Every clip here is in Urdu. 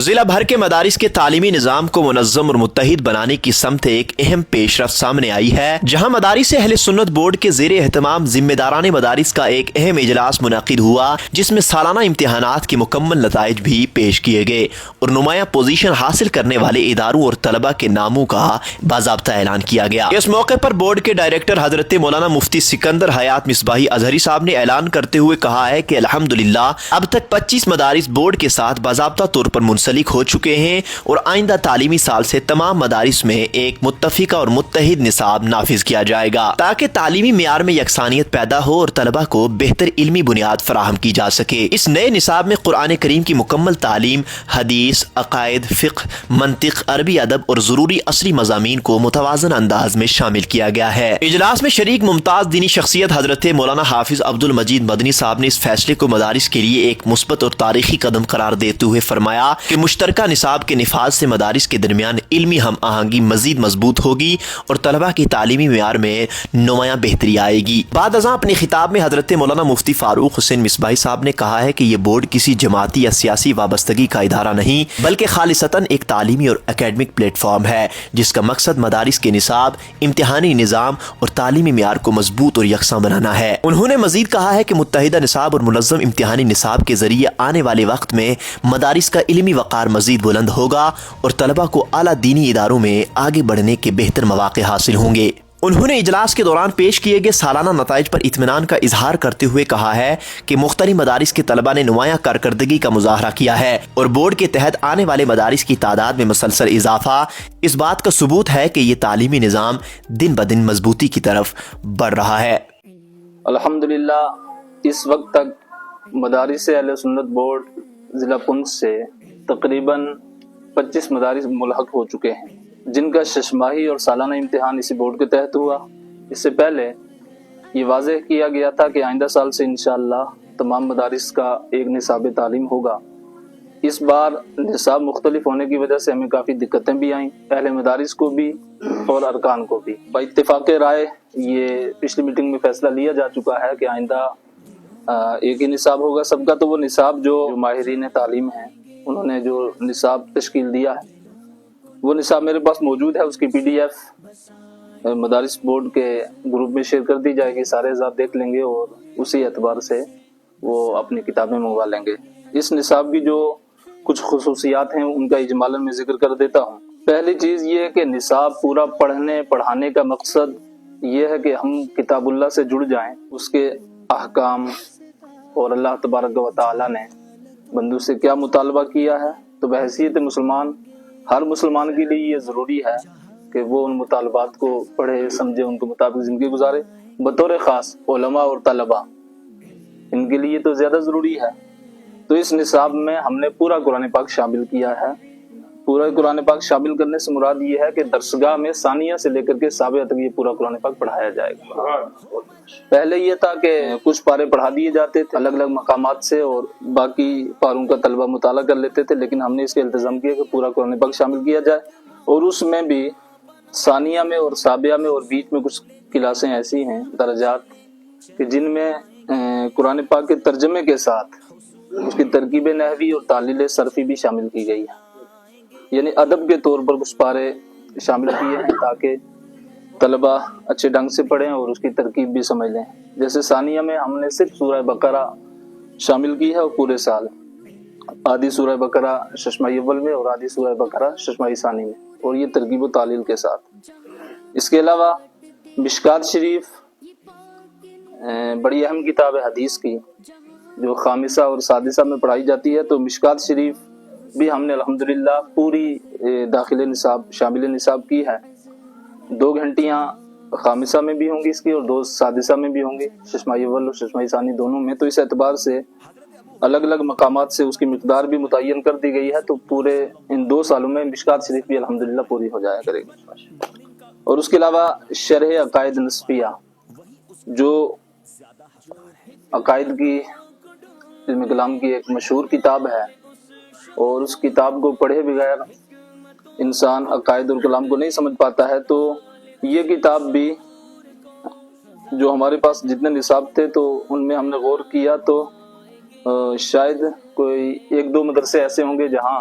ضلع بھر کے مدارس کے تعلیمی نظام کو منظم اور متحد بنانے کی سمت ایک اہم پیش رفت سامنے آئی ہے، جہاں مدارس اہل سنت بورڈ کے زیر اہتمام ذمہ داران مدارس کا ایک اہم اجلاس منعقد ہوا، جس میں سالانہ امتحانات کے مکمل نتائج بھی پیش کیے گئے اور نمایاں پوزیشن حاصل کرنے والے اداروں اور طلبہ کے ناموں کا باضابطہ اعلان کیا گیا۔ اس موقع پر بورڈ کے ڈائریکٹر حضرت مولانا مفتی سکندر حیات مصباحی ازہری صاحب نے اعلان کرتے ہوئے کہا ہے کہ الحمدللہ اب تک 25 مدارس بورڈ کے ساتھ باضابطہ طور پر منسلک ہو چکے ہیں اور آئندہ تعلیمی سال سے تمام مدارس میں ایک متفقہ اور متحد نصاب نافذ کیا جائے گا، تاکہ تعلیمی معیار میں یکسانیت پیدا ہو اور طلبہ کو بہتر علمی بنیاد فراہم کی جا سکے۔ اس نئے نصاب میں قرآن کریم کی مکمل تعلیم، حدیث، عقائد، فقہ، منطق، عربی ادب اور ضروری عصری مضامین کو متوازن انداز میں شامل کیا گیا ہے۔ اجلاس میں شریک ممتاز دینی شخصیت حضرت مولانا حافظ عبد المجید مدنی صاحب نے اس فیصلے کو مدارس کے لیے ایک مثبت اور تاریخی قدم قرار دیتے ہوئے فرمایا کہ مشترکہ نصاب کے نفاذ سے مدارس کے درمیان علمی ہم آہنگی مزید مضبوط ہوگی اور طلبہ کی تعلیمی معیار میں نمایاں بہتری آئے گی۔ بعد ازاں اپنے خطاب میں حضرت مولانا مفتی فاروق حسین مصباحی صاحب نے کہا ہے کہ یہ بورڈ کسی جماعتی یا سیاسی وابستگی کا ادارہ نہیں، بلکہ خالصتاً ایک تعلیمی اور اکیڈمک پلیٹ فارم ہے، جس کا مقصد مدارس کے نصاب، امتحانی نظام اور تعلیمی معیار کو مضبوط اور یکساں بنانا ہے۔ انہوں نے مزید کہا ہے کہ متحدہ نصاب اور منظم امتحانی نصاب کے ذریعے آنے والے وقت میں مدارس کا علمی وقار مزید بلند ہوگا اور طلبہ کو اعلیٰ دینی اداروں میں آگے بڑھنے کے بہتر مواقع حاصل ہوں گے۔ انہوں نے اجلاس کے دوران پیش کیے گئے سالانہ نتائج پر اطمینان کا اظہار کرتے ہوئے کہا ہے کہ مختلف مدارس کے طلبہ نے نمایاں کارکردگی کا مظاہرہ کیا ہے اور بورڈ کے تحت آنے والے مدارس کی تعداد میں مسلسل اضافہ اس بات کا ثبوت ہے کہ یہ تعلیمی نظام دن بدن مضبوطی کی طرف بڑھ رہا ہے۔ الحمدللہ اس وقت تک مدارس اہل سنت بورڈ ضلع پنچ سے تقریباً 25 مدارس ملحق ہو چکے ہیں، جن کا ششماہی اور سالانہ امتحان اسی بورڈ کے تحت ہوا۔ اس سے پہلے یہ واضح کیا گیا تھا کہ آئندہ سال سے انشاءاللہ تمام مدارس کا ایک نصاب تعلیم ہوگا۔ اس بار نصاب مختلف ہونے کی وجہ سے ہمیں کافی دقتیں بھی آئیں، اہل مدارس کو بھی اور ارکان کو بھی۔ با اتفاق رائے یہ پچھلی میٹنگ میں فیصلہ لیا جا چکا ہے کہ آئندہ ایک ہی نصاب ہوگا سب کا۔ تو وہ نصاب جو ماہرین تعلیم ہیں انہوں نے جو نصاب تشکیل دیا ہے وہ نصاب میرے پاس موجود ہے، اس کی PDF مدارس بورڈ کے گروپ میں شیئر کر دی جائے گی، سارے حضرات دیکھ لیں گے اور اسی اعتبار سے وہ اپنی کتابیں منگوا لیں گے۔ اس نصاب کی جو کچھ خصوصیات ہیں ان کا اجمالاً میں ذکر کر دیتا ہوں۔ پہلی چیز یہ ہے کہ نصاب پورا پڑھانے کا مقصد یہ ہے کہ ہم کتاب اللہ سے جڑ جائیں، اس کے احکام اور اللہ تبارک و تعالیٰ نے بندوں سے کیا مطالبہ کیا ہے۔ تو بحیثیت مسلمان ہر مسلمان کے لیے یہ ضروری ہے کہ وہ ان مطالبات کو پڑھے سمجھے، ان کے مطابق زندگی گزارے۔ بطور خاص علماء اور طلباء ان کے لیے تو زیادہ ضروری ہے۔ تو اس نصاب میں ہم نے پورا قرآن پاک شامل کیا ہے۔ پورا قرآن پاک شامل کرنے سے مراد یہ ہے کہ درسگاہ میں ثانیہ سے لے کر کے سابعہ تک یہ پورا قرآن پاک پڑھایا جائے گا۔ پہلے یہ تھا کہ کچھ پارے پڑھا دیے جاتے تھے الگ الگ مقامات سے اور باقی پاروں کا طلبہ مطالعہ کر لیتے تھے، لیکن ہم نے اس کا التزام کیا کہ پورا قرآن پاک شامل کیا جائے، اور اس میں بھی ثانیہ میں اور سابعہ میں اور بیچ میں کچھ کلاسیں ایسی ہیں، درجات، کہ جن میں قرآن پاک کے ترجمے کے ساتھ اس کی ترکیب نحوی اور تعلیل صرفی بھی شامل کی گئی ہے، یعنی ادب کے طور پر کچھ پارے شامل کیے ہیں تاکہ طلبہ اچھے ڈھنگ سے پڑھیں اور اس کی ترکیب بھی سمجھ لیں۔ جیسے ثانیہ میں ہم نے صرف سورہ بقرہ شامل کی ہے اور پورے سال آدھی سورہ بقرہ ششماہی اول میں اور آدھی سورہ بقرہ ششماہی ثانی میں، اور یہ ترکیب و تعلیل کے ساتھ۔ اس کے علاوہ مشکات شریف بڑی اہم کتاب ہے حدیث کی، جو خامسہ اور سادسہ میں پڑھائی جاتی ہے، تو مشکات شریف بھی ہم نے الحمدللہ پوری داخل نصاب شامل نصاب کی ہے۔ 2 گھنٹیاں خامسہ میں بھی ہوں گی اس کی اور 2 سادسہ میں بھی ہوں گی، ششماہی اول اور ششماہی ثانی دونوں میں۔ تو اس اعتبار سے الگ الگ مقامات سے اس کی مقدار بھی متعین کر دی گئی ہے، تو پورے ان 2 سالوں میں مشکات شریف بھی الحمدللہ پوری ہو جایا کرے گی۔ اور اس کے علاوہ شرح عقائد نصفیہ، جو عقائد کی علم کلام کی ایک مشہور کتاب ہے، اور اس کتاب کو پڑھے بغیر انسان عقائد اور کلام کو نہیں سمجھ پاتا ہے۔ تو یہ کتاب بھی جو ہمارے پاس جتنے نصاب تھے تو ان میں ہم نے غور کیا، تو شاید کوئی 1-2 مدرسے ایسے ہوں گے جہاں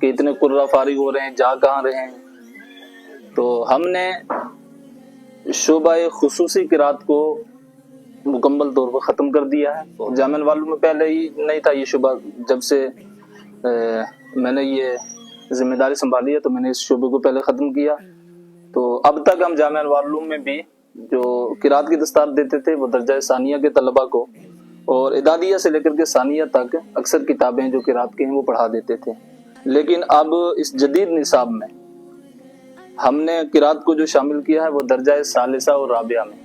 کہ اتنے قرہ فارغ ہو رہے ہیں، جا کہاں رہے ہیں۔ تو ہم نے شعبہ خصوصی قرات کو مکمل طور پر ختم کر دیا ہے۔ جامعہ العلوم میں پہلے ہی نہیں تھا یہ شعبہ، جب سے میں نے یہ ذمہ داری سنبھالی ہے تو میں نے اس شعبے کو پہلے ختم کیا۔ تو اب تک ہم جامعہ العلوم میں بھی جو قرات کی دستار دیتے تھے وہ درجہ ثانیہ کے طلباء کو، اور اعدادیہ سے لے کر کے ثانیہ تک اکثر کتابیں جو قرات کی ہیں وہ پڑھا دیتے تھے۔ لیکن اب اس جدید نصاب میں ہم نے قرات کو جو شامل کیا ہے وہ درجہ ثالثہ اور رابعہ میں،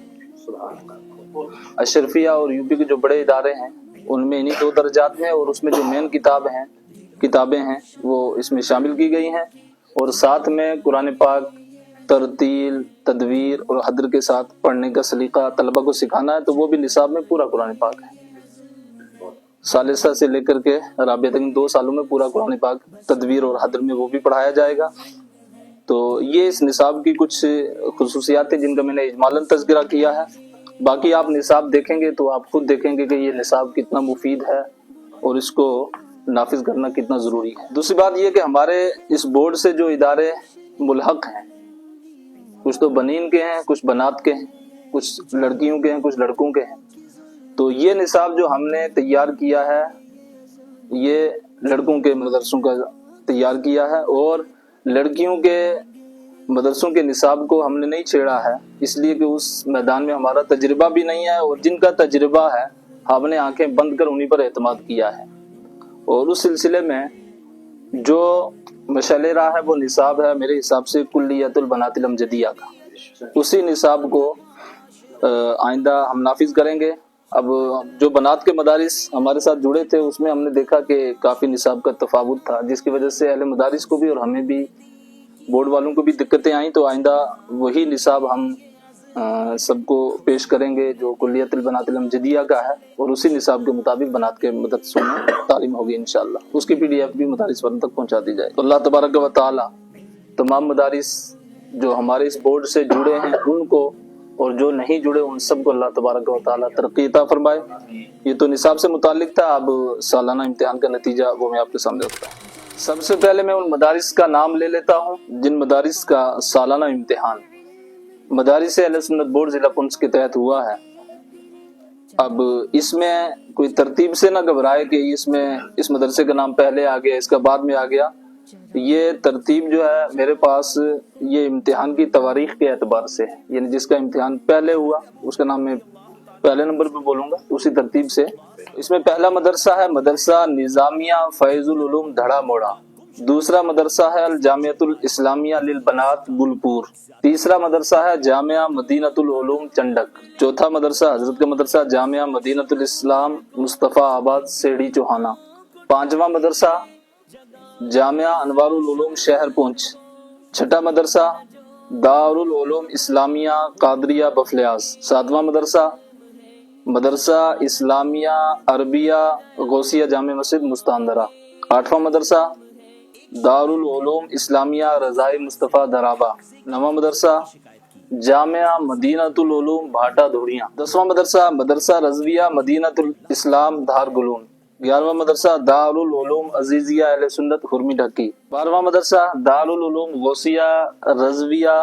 اشرفیہ اور یو پی کے جو بڑے ادارے ہیں ان میں انہی 2 درجات میں، اور اس میں جو مین کتابیں ہیں وہ اس میں شامل کی گئی ہیں، اور ساتھ میں قرآن پاک ترتیل، تدویر اور حدر کے ساتھ پڑھنے کا سلیقہ طلبہ کو سکھانا ہے۔ تو وہ بھی نصاب میں پورا قرآن پاک ہے، ثالثہ سے لے کر کے رابعہ تک 2 سالوں میں پورا قرآن پاک تدویر اور حدر میں وہ بھی پڑھایا جائے گا۔ تو یہ اس نصاب کی کچھ خصوصیات ہیں جن کا میں نے اجمالاً تذکرہ کیا ہے۔ باقی آپ نصاب دیکھیں گے تو آپ خود دیکھیں گے کہ یہ نصاب کتنا مفید ہے اور اس کو نافذ کرنا کتنا ضروری ہے۔ دوسری بات یہ کہ ہمارے اس بورڈ سے جو ادارے ملحق ہیں، کچھ تو بنین کے ہیں، کچھ بنات کے ہیں، کچھ لڑکیوں کے ہیں، کچھ لڑکوں کے ہیں۔ تو یہ نصاب جو ہم نے تیار کیا ہے یہ لڑکوں کے مدرسوں کا تیار کیا ہے، اور لڑکیوں کے مدرسوں کے نصاب کو ہم نے نہیں چھیڑا ہے، اس لیے کہ اس میدان میں ہمارا تجربہ بھی نہیں ہے، اور جن کا تجربہ ہے ہم نے آنکھیں بند کر انہی پر اعتماد کیا ہے۔ اور اس سلسلے میں جو مشعل راہ ہے وہ نصاب ہے میرے حساب سے کلیت البنات الامجدیہ کا، اسی نصاب کو آئندہ ہم نافذ کریں گے۔ اب جو بنات کے مدارس ہمارے ساتھ جڑے تھے اس میں ہم نے دیکھا کہ کافی نصاب کا تفاوت تھا، جس کی وجہ سے اہل مدارس کو بھی اور ہمیں بھی، بورڈ والوں کو بھی دقتیں آئیں۔ تو آئندہ وہی نصاب ہم سب کو پیش کریں گے جو کلیت البنات الامجدیہ کا ہے، اور اسی نصاب کے مطابق بنات کے مدرسوں میں تعلیم ہوگی انشاءاللہ۔ اس کی PDF بھی مدارس والوں تک پہنچا دی جائے۔ تو اللہ تبارک و تعالی تمام مدارس جو ہمارے اس بورڈ سے جڑے ہیں ان کو، اور جو نہیں جڑے ان سب کو اللہ تبارک و تعالی ترقی عطا فرمائے۔ یہ تو نصاب سے متعلق تھا، اب سالانہ امتحان کا نتیجہ وہ میں آپ کے سامنے رکھتا ہوں۔ سب سے پہلے میں ان مدارس کا نام لے لیتا ہوں جن مدارس کا سالانہ امتحان مدارس اہل سنت بورڈ ضلع پنچ کے تحت ہوا ہے۔ اب اس میں کوئی ترتیب سے نہ گھبرائے کہ اس میں اس مدرسے کا نام پہلے آ گیا اس کا بعد میں آ گیا، یہ ترتیب جو ہے میرے پاس یہ امتحان کی تواریخ کے اعتبار سے ہے، یعنی جس کا امتحان پہلے ہوا اس کا نام میں پہلے نمبر پہ بولوں گا اسی ترتیب سے۔ اس میں پہلا مدرسہ ہے مدرسہ نظامیہ فیض العلوم دھڑا موڑا، دوسرا مدرسہ ہے الجامعۃ الاسلامیہ للبنات گلپور، تیسرا مدرسہ ہے جامعہ مدینۃ العلوم چنڈک، چوتھا مدرسہ حضرت کا مدرسہ جامعہ مدینۃ الاسلام مصطفیٰ آباد سیڑھی چوہانہ، پانچواں مدرسہ جامعہ انوار العلوم شہر پونچھ، چھٹا مدرسہ دارالعلوم اسلامیہ قادریہ بفلیاز، ساتواں مدرسہ اسلامیہ عربیہ غوثیہ جامع مسجد مستاندرہ، آٹھواں مدرسہ دارالعلوم اسلامیہ رضائی مصطفیٰ درابہ، نواں مدرسہ جامعہ مدینۃ العلوم بھاٹا دھوڑیاں، دسواں مدرسہ رضویہ مدینۃ الاسلام دھار گلون، گیارہواں مدرسہ دارالعلوم عزیزیہ اہل سنت خرمی ڈھکی، بارہواں مدرسہ دارالعلوم غوثیہ رضویہ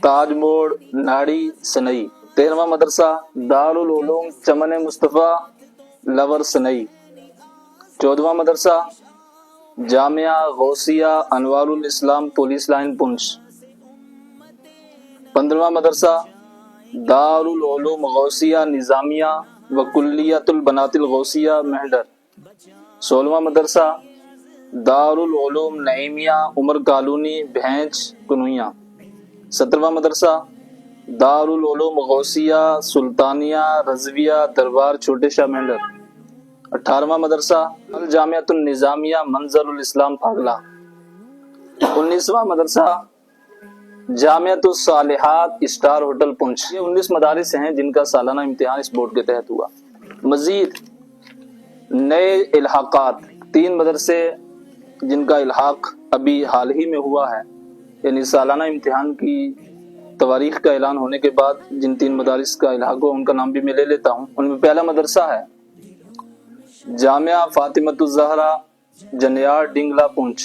تاج موڑ ناڑی سنئی، تیرہواں مدرسہ دارالعلوم چمن مصطفیٰ لور سنئی، چودہواں مدرسہ جامعہ غوثیہ انوار الاسلام پولیس لائن پنچ، پندرہواں مدرسہ دارالعلوم غوثیہ نظامیہ و کلیت البنات الغوثیہ مہڈر، سولہواں مدرسہ دارالعلوم نعیمیہ عمر کالونی بھینچ کنویاں، سترہواں مدرسہ دارالعلوم غوثیہ سلطانیہ رضویہ دربار چھوٹے شاہ مہڈر، اٹھارہواں مدرسہ الجامعۃ النظامیہ منظر الاسلام پھاگلا، انیسواں مدرسہ جامعۃ الصالحات اسٹار ہوٹل پنچ۔ یہ 19 مدارس ہیں جن کا سالانہ امتحان اس بورڈ کے تحت ہوا۔ مزید نئے الحاقات 3 مدرسے جن کا الحاق ابھی حال ہی میں ہوا ہے، یعنی سالانہ امتحان کی تواریخ کا اعلان ہونے کے بعد جن 3 مدارس کا الحاق ہوا ان کا نام بھی میں لے لیتا ہوں۔ ان میں پہلا مدرسہ ہے جامعہ فاطمۃ الزہرا جنیار ڈنگلا پونچھ،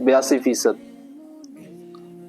82%।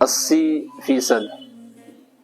80%।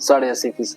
80.5%।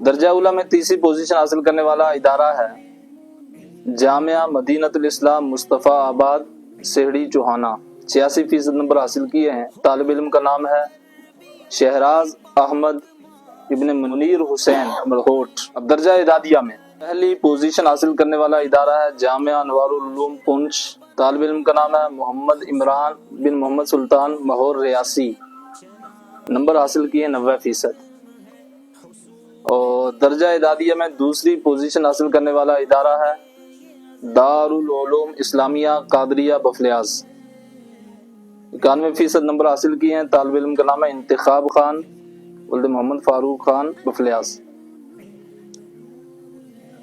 درجہ اولا میں تیسری پوزیشن حاصل کرنے والا ادارہ ہے جامعہ مدینۃ الاسلام مصطفیٰ آباد سہڑی چوہانا، 86% نمبر حاصل کیے ہیں۔ طالب علم کا نام ہے شہراز احمد ابن منیر حسین مرہوٹ۔ اب درجہ اعدادیہ میں پہلی پوزیشن حاصل کرنے والا ادارہ ہے جامعہ انوار العلوم پونچھ، طالب علم کا نام ہے محمد عمران بن محمد سلطان مہور ریاسی، نمبر حاصل کیے 90%۔ اور درجہ اعدادیہ میں دوسری پوزیشن حاصل کرنے والا ادارہ ہے دارالعلوم اسلامیہ قادریہ بفلیاز، 91% نمبر حاصل کیے ہیں۔ طالب علم کا نام ہے انتخاب خان ولد محمد فاروق خان بفلیاز۔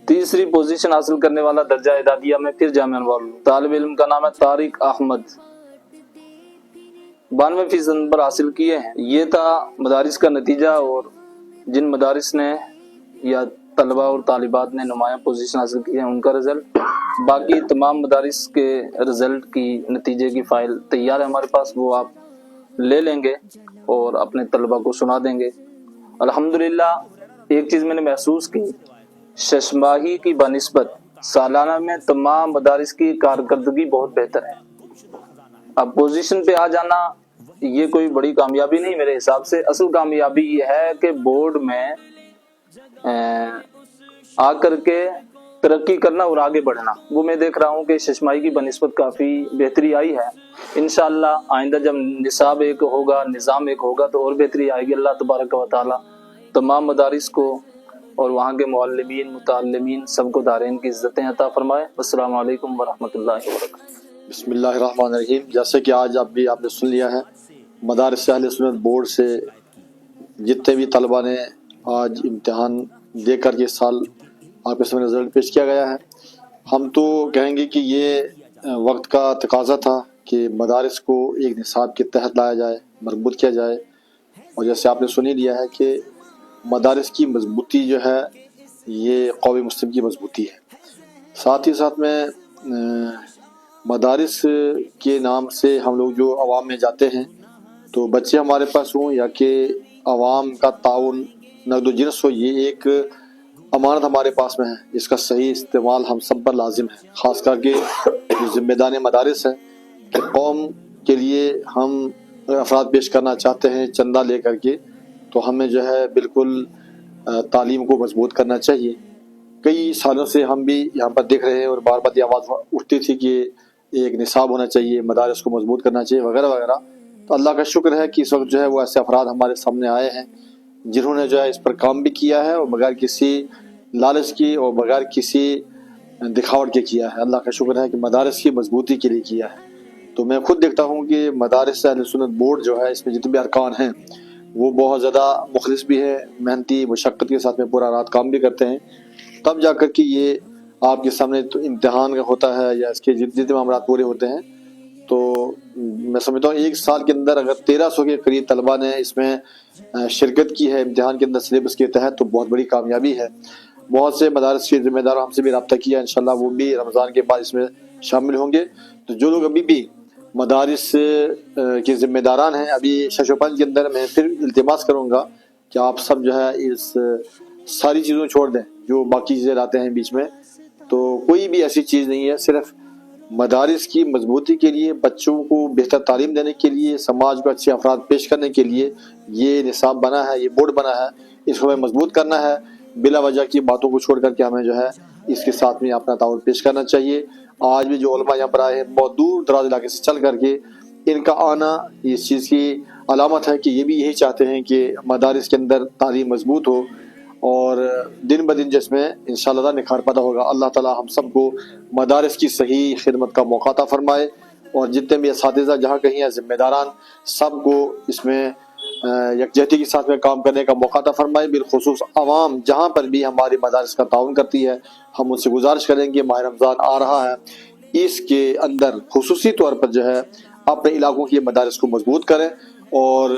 تیسری پوزیشن حاصل کرنے والا درجہ اعدادیہ میں پھر جامعہ انوار العلوم، طالب علم کا نام ہے طارق احمد، 92% نمبر حاصل کیے ہیں۔ یہ تھا مدارس کا نتیجہ اور جن مدارس نے یا طلبہ اور طالبات نے نمایاں پوزیشن حاصل کی ہے ان کا رزلٹ۔ باقی تمام مدارس کے رزلٹ کی نتیجے کی فائل تیار ہے ہمارے پاس، وہ آپ لے لیں گے اور اپنے طلبہ کو سنا دیں گے۔ الحمدللہ ایک چیز میں نے محسوس کی، شش ماہی کی بنسبت سالانہ میں تمام مدارس کی کارکردگی بہت بہتر ہے۔ اب پوزیشن پہ آ جانا یہ کوئی بڑی کامیابی نہیں میرے حساب سے، اصل کامیابی یہ ہے کہ بورڈ میں آ کر کے ترقی کرنا اور آگے بڑھنا۔ وہ میں دیکھ رہا ہوں کہ ششماہی کی بنسبت کافی بہتری آئی ہے۔ انشاءاللہ آئندہ جب نصاب ایک ہوگا، نظام ایک ہوگا تو اور بہتری آئے گی۔ اللہ تبارک و تعالی تمام مدارس کو اور وہاں کے معلمین متعلمین سب کو دارین کی عزتیں عطا فرمائے۔ السلام علیکم ورحمۃ اللہ وبرکاتہ۔ بسم اللہ الرحمن الرحیم۔ جیسے کہ آج آپ نے سن لیا ہے، مدارس اہل سنت بورڈ سے جتنے بھی طلبہ نے آج امتحان دے کر یہ سال آپ کے سامنے رزلٹ پیش کیا گیا ہے، ہم تو کہیں گے کہ یہ وقت کا تقاضا تھا کہ مدارس کو ایک نصاب کے تحت لایا جائے، مربوط کیا جائے، اور جیسے آپ نے سن ہی لیا ہے کہ مدارس کی مضبوطی جو ہے یہ قوم مسلم کی مضبوطی ہے۔ ساتھ ہی ساتھ میں مدارس کے نام سے ہم لوگ جو عوام میں جاتے ہیں تو بچے ہمارے پاس ہوں یا کہ عوام کا تعاون نقد و جنس ہو، یہ ایک امانت ہمارے پاس میں ہے، اس کا صحیح استعمال ہم سب پر لازم ہے، خاص کر کے جو ذمہ دار مدارس ہیں کہ قوم کے لیے ہم افراد پیش کرنا چاہتے ہیں چندہ لے کر کے، تو ہمیں جو ہے بالکل تعلیم کو مضبوط کرنا چاہیے۔ کئی سالوں سے ہم بھی یہاں پر دیکھ رہے ہیں اور بار بار یہ آواز اٹھتی تھی کہ ایک نصاب ہونا چاہیے، مدارس کو مضبوط کرنا چاہیے وغیرہ وغیرہ۔ تو اللہ کا شکر ہے کہ اس وقت جو ہے وہ ایسے افراد ہمارے سامنے آئے ہیں جنہوں نے جو ہے اس پر کام بھی کیا ہے اور بغیر کسی لالچ کی اور بغیر کسی دکھاوٹ کے کیا ہے۔ اللہ کا شکر ہے کہ مدارس کی مضبوطی کے لیے کیا ہے۔ تو میں خود دیکھتا ہوں کہ مدارس اہل سنت بورڈ جو ہے اس میں جتنے بھی ارکان ہیں وہ بہت زیادہ مخلص بھی ہے، محنتی مشقت کے ساتھ میں پورا رات کام بھی کرتے ہیں، تب جا کر کے یہ آپ کے سامنے تو امتحان ہوتا ہے یا اس کے جتنے معاملات پورے ہوتے ہیں۔ تو میں سمجھتا ہوں ایک سال کے اندر اگر 1300 کے قریب طلبہ نے اس میں شرکت کی ہے امتحان کے اندر سلیبس کے تحت، تو بہت بڑی کامیابی ہے۔ بہت سے مدارس کے ذمہ داروں ہم سے بھی رابطہ کیا، انشاءاللہ وہ بھی رمضان کے بعد اس میں شامل ہوں گے۔ تو جو لوگ ابھی بھی مدارس کے ذمہ داران ہیں، ابھی شش و پنج کے اندر میں پھر التماس کروں گا کہ آپ سب جو ہے اس ساری چیزوں چھوڑ دیں جو باقی چیزیں لاتے ہیں بیچ میں۔ تو کوئی بھی ایسی چیز نہیں ہے، صرف مدارس کی مضبوطی کے لیے، بچوں کو بہتر تعلیم دینے کے لیے، سماج کو اچھے افراد پیش کرنے کے لیے یہ نصاب بنا ہے، یہ بورڈ بنا ہے، اس کو ہمیں مضبوط کرنا ہے۔ بلا وجہ کی باتوں کو چھوڑ کر کے ہمیں جو ہے اس کے ساتھ میں اپنا تعاون پیش کرنا چاہیے۔ آج بھی جو علماء یہاں پر آئے ہیں بہت دور دراز علاقے سے چل کر کے، ان کا آنا اس چیز کی علامت ہے کہ یہ بھی یہی چاہتے ہیں کہ مدارس کے اندر تعلیم مضبوط ہو اور دن بدن جس میں انشاءاللہ نکھار پیدا ہوگا۔ اللہ تعالی ہم سب کو مدارس کی صحیح خدمت کا موقع عطا فرمائے، اور جتنے بھی اساتذہ جہاں کہیں ہیں ذمہ داران سب کو اس میں یکجہتی کے ساتھ میں کام کرنے کا موقع عطا فرمائے۔ بالخصوص عوام جہاں پر بھی ہماری مدارس کا تعاون کرتی ہے، ہم ان سے گزارش کریں کہ ماہ رمضان آ رہا ہے، اس کے اندر خصوصی طور پر جو ہے اپنے علاقوں کی مدارس کو مضبوط کریں، اور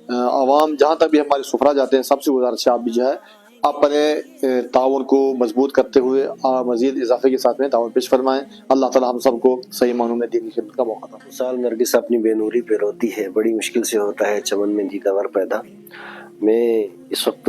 عوام جہاں تک بھی ہمارے سفرا جاتے ہیں سب سے گزارش ہے آپ بھی جو ہے اپنے تعاون کو مضبوط کرتے ہوئے مزید اضافے کے ساتھ میں تعاون پیش فرمائیں۔ اللہ تعالی ہم سب کو صحیح معنوں میں دین کی خدمت کا موقع دے۔ سال نرگس اپنی بے نوری پہ روتی ہے، بڑی مشکل سے ہوتا ہے چمن میں دیدہ ور پیدا۔ میں اس وقت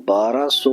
1200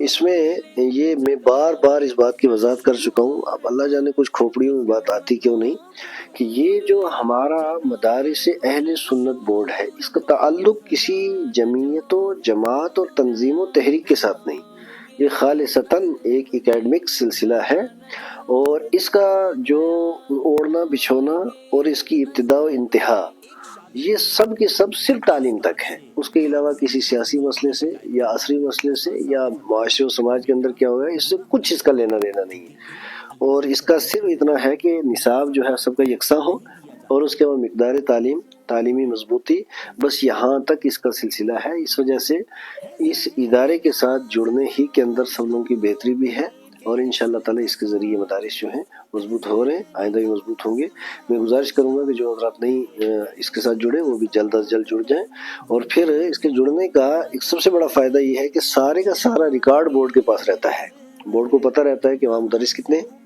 اس میں یہ میں بار بار اس بات کی وضاحت کر چکا ہوں، اب اللہ جانے کچھ کھوپڑیوں میں بات آتی کیوں نہیں، کہ یہ جو ہمارا مدارس اہل سنت بورڈ ہے اس کا تعلق کسی جمعیت و جماعت اور تنظیم و تحریک کے ساتھ نہیں، یہ خالصتاً ایک اکیڈمک سلسلہ ہے، اور اس کا جو اوڑھنا بچھونا اور اس کی ابتدا و انتہا یہ سب کے سب صرف تعلیم تک ہے، اس کے علاوہ کسی سیاسی مسئلے سے یا عصری مسئلے سے یا معاشرے و سماج کے اندر کیا ہوا ہے اس سے کچھ اس کا لینا دینا نہیں ہے، اور اس کا صرف اتنا ہے کہ نصاب جو ہے سب کا یکساں ہو، اور اس کے بعد مقدار تعلیمی مضبوطی، بس یہاں تک اس کا سلسلہ ہے۔ اس وجہ سے اس ادارے کے ساتھ جڑنے ہی کے اندر سب لوگوں کی بہتری بھی ہے، اور انشاءاللہ تعالی اس کے ذریعے مدارس جو ہیں مضبوط ہو رہے ہیں، آئندہ بھی مضبوط ہوں گے۔ میں گزارش کروں گا کہ جو حضرات نہیں اس کے ساتھ جڑے وہ بھی جلد از جلد جڑ جائیں، اور پھر اس کے جڑنے کا ایک سب سے بڑا فائدہ یہ ہے کہ سارے کا سارا ریکارڈ بورڈ کے پاس رہتا ہے، بورڈ کو پتہ رہتا ہے کہ وہاں مدرس کتنے ہیں،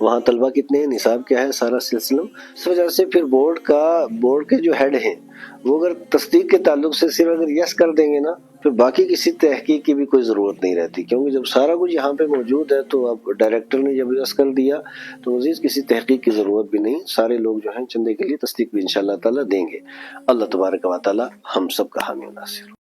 وہاں طلبہ کتنے ہیں، نصاب کیا ہے، سارا سلسلہ۔ اس وجہ سے پھر بورڈ کے جو ہیڈ ہیں وہ اگر تصدیق کے تعلق سے صرف اگر یس کر دیں گے نا، پھر باقی کسی تحقیق کی بھی کوئی ضرورت نہیں رہتی، کیونکہ جب سارا کچھ یہاں پہ موجود ہے تو اب ڈائریکٹر نے جب یس کر دیا تو مزید کسی تحقیق کی ضرورت بھی نہیں، سارے لوگ جو ہیں چندے کے لیے تصدیق بھی انشاءاللہ تعالیٰ دیں گے۔ اللہ تبارک و تعالیٰ ہم سب کا حامی و ناصر۔